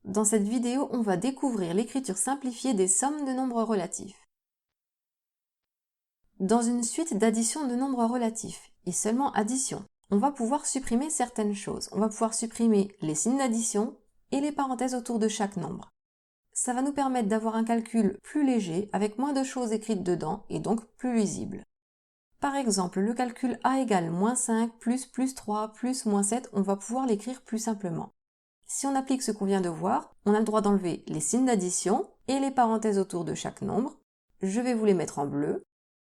Dans cette vidéo, on va découvrir l'écriture simplifiée des sommes de nombres relatifs. Dans une suite d'addition de nombres relatifs, et seulement addition, on va pouvoir supprimer certaines choses. On va pouvoir supprimer les signes d'addition et les parenthèses autour de chaque nombre. Ça va nous permettre d'avoir un calcul plus léger, avec moins de choses écrites dedans, et donc plus lisible. Par exemple, le calcul a égale moins 5 plus 3 plus moins 7, on va pouvoir l'écrire plus simplement. Si on applique ce qu'on vient de voir, on a le droit d'enlever les signes d'addition et les parenthèses autour de chaque nombre. Je vais vous les mettre en bleu.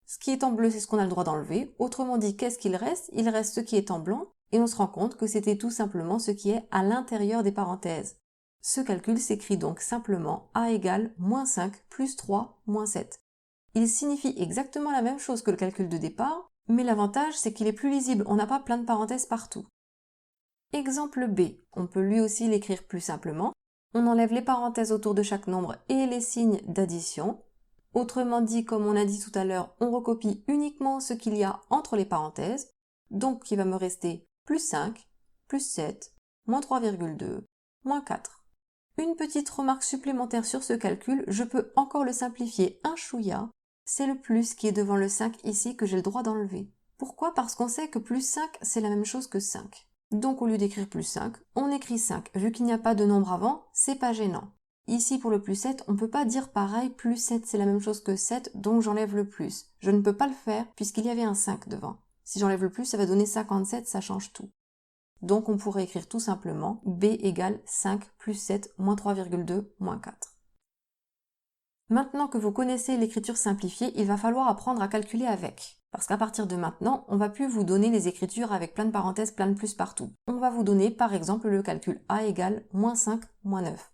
Ce qui est en bleu, c'est ce qu'on a le droit d'enlever. Autrement dit, qu'est-ce qu'il reste? Il reste ce qui est en blanc, et on se rend compte que c'était tout simplement ce qui est à l'intérieur des parenthèses. Ce calcul s'écrit donc simplement a égale moins 5 plus 3 moins 7. Il signifie exactement la même chose que le calcul de départ, mais l'avantage c'est qu'il est plus lisible, on n'a pas plein de parenthèses partout. Exemple B, on peut lui aussi l'écrire plus simplement. On enlève les parenthèses autour de chaque nombre et les signes d'addition. Autrement dit, comme on a dit tout à l'heure, on recopie uniquement ce qu'il y a entre les parenthèses. Donc il va me rester plus 5, plus 7, moins 3,2, moins 4. Une petite remarque supplémentaire sur ce calcul, je peux encore le simplifier un chouïa. C'est le plus qui est devant le 5 ici que j'ai le droit d'enlever. Pourquoi? Parce qu'on sait que plus 5, c'est la même chose que 5. Donc au lieu d'écrire plus 5, on écrit 5. Vu qu'il n'y a pas de nombre avant, c'est pas gênant. Ici pour le plus 7, on ne peut pas dire pareil, plus 7 c'est la même chose que 7, donc j'enlève le plus. Je ne peux pas le faire puisqu'il y avait un 5 devant. Si j'enlève le plus, ça va donner 57, ça change tout. Donc on pourrait écrire tout simplement B égale 5 plus 7 moins 3,2 moins 4. Maintenant que vous connaissez l'écriture simplifiée, il va falloir apprendre à calculer avec. Parce qu'à partir de maintenant, on va plus vous donner les écritures avec plein de parenthèses, plein de plus partout. On va vous donner par exemple le calcul A égale moins 5 moins 9.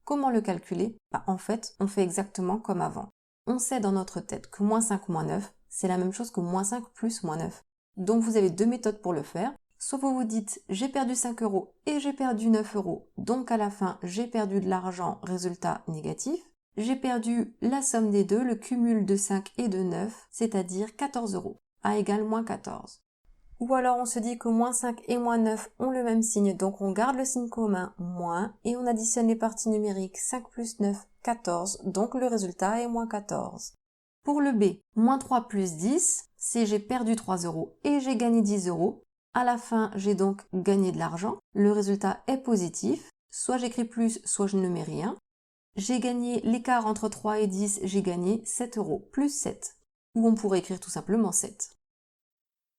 Comment le calculer? En fait, on fait exactement comme avant. On sait dans notre tête que moins 5 moins 9, c'est la même chose que moins 5 plus moins 9. Donc vous avez deux méthodes pour le faire. Soit vous vous dites j'ai perdu 5 euros et j'ai perdu 9 euros, donc à la fin j'ai perdu de l'argent, résultat négatif. J'ai perdu la somme des deux, le cumul de 5 et de 9, c'est-à-dire 14 euros. A égale moins 14. Ou alors on se dit que moins 5 et moins 9 ont le même signe, donc on garde le signe commun, moins, et on additionne les parties numériques 5 plus 9, 14, donc le résultat est moins 14. Pour le B, moins 3 plus 10, c'est j'ai perdu 3 euros et j'ai gagné 10 euros. À la fin, j'ai donc gagné de l'argent. Le résultat est positif. Soit j'écris plus, soit je ne mets rien. J'ai gagné l'écart entre 3 et 10, j'ai gagné 7 euros plus 7. Ou on pourrait écrire tout simplement 7.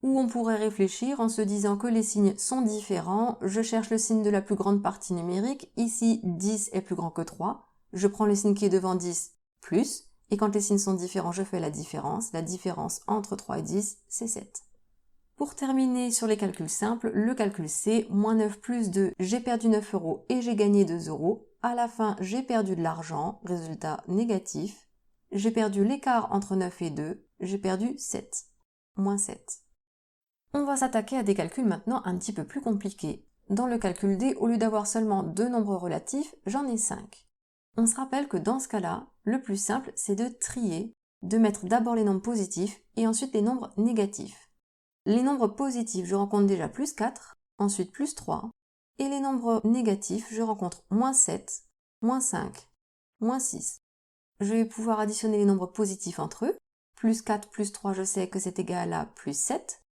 Ou on pourrait réfléchir en se disant que les signes sont différents. Je cherche le signe de la plus grande partie numérique. Ici, 10 est plus grand que 3. Je prends le signe qui est devant 10, plus. Et quand les signes sont différents, je fais la différence. La différence entre 3 et 10, c'est 7. Pour terminer sur les calculs simples, le calcul C, moins 9 plus 2, j'ai perdu 9 euros et j'ai gagné 2 euros. À la fin, j'ai perdu de l'argent, résultat négatif. J'ai perdu l'écart entre 9 et 2, j'ai perdu 7, moins 7. On va s'attaquer à des calculs maintenant un petit peu plus compliqués. Dans le calcul D, au lieu d'avoir seulement deux nombres relatifs, j'en ai 5. On se rappelle que dans ce cas-là, le plus simple, c'est de trier, de mettre d'abord les nombres positifs et ensuite les nombres négatifs. Les nombres positifs, je rencontre déjà plus 4, ensuite plus 3, et les nombres négatifs, je rencontre moins 7, moins 5, moins 6. Je vais pouvoir additionner les nombres positifs entre eux. Plus 4, plus 3, je sais que c'est égal à plus 7.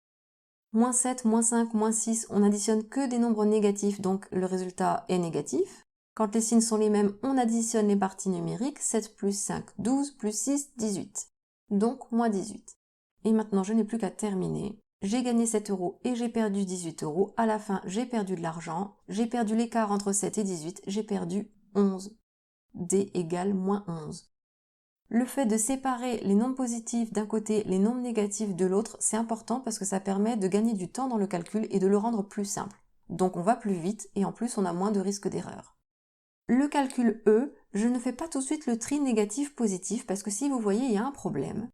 Moins 7, moins 5, moins 6, on n'additionne que des nombres négatifs, donc le résultat est négatif. Quand les signes sont les mêmes, on additionne les parties numériques. 7 plus 5, 12, plus 6, 18. Donc moins 18. Et maintenant, je n'ai plus qu'à terminer. J'ai gagné 7 euros et j'ai perdu 18 euros. À la fin, j'ai perdu de l'argent. J'ai perdu l'écart entre 7 et 18. J'ai perdu 11. D égale moins 11. Le fait de séparer les nombres positifs d'un côté, les nombres négatifs de l'autre, c'est important parce que ça permet de gagner du temps dans le calcul et de le rendre plus simple. Donc on va plus vite et en plus on a moins de risque d'erreur. Le calcul E, je ne fais pas tout de suite le tri négatif-positif parce que si vous voyez, il y a un problème.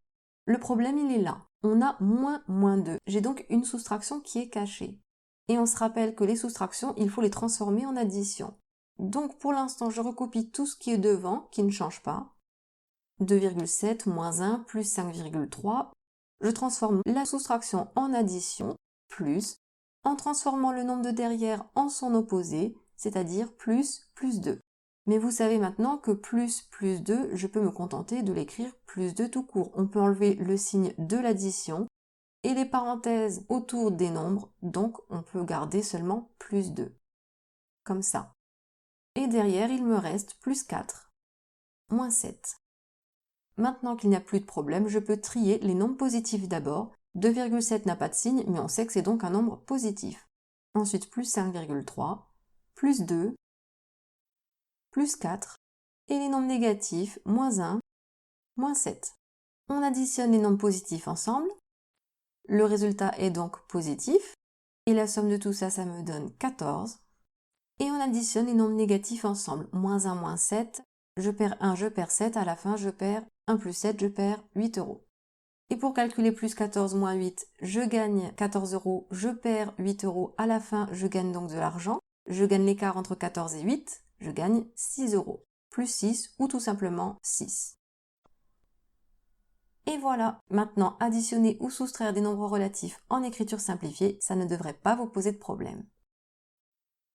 Le problème, il est là. On a moins 2. J'ai donc une soustraction qui est cachée. Et on se rappelle que les soustractions, il faut les transformer en addition. Donc pour l'instant, je recopie tout ce qui est devant, qui ne change pas. 2,7 moins 1 plus 5,3. Je transforme la soustraction en addition, plus, en transformant le nombre de derrière en son opposé, c'est-à-dire plus 2. Mais vous savez maintenant que plus 2, je peux me contenter de l'écrire plus 2 tout court. On peut enlever le signe de l'addition et les parenthèses autour des nombres, donc on peut garder seulement plus 2. Comme ça. Et derrière, il me reste plus 4, moins 7. Maintenant qu'il n'y a plus de problème, je peux trier les nombres positifs d'abord. 2,7 n'a pas de signe, mais on sait que c'est donc un nombre positif. Ensuite, plus 5,3, plus 2, plus 4, et les nombres négatifs, moins 1, moins 7. On additionne les nombres positifs ensemble. Le résultat est donc positif, et la somme de tout ça, ça me donne 14. Et on additionne les nombres négatifs ensemble. Moins 1, moins 7, je perds 1, je perds 7, à la fin je perds 1 plus 7, je perds 8 euros. Et pour calculer plus 14 moins 8, je gagne 14 euros, je perds 8 euros, à la fin je gagne donc de l'argent. Je gagne l'écart entre 14 et 8, je gagne 6 euros. Plus 6 ou tout simplement 6. Et voilà, maintenant additionner ou soustraire des nombres relatifs en écriture simplifiée, ça ne devrait pas vous poser de problème.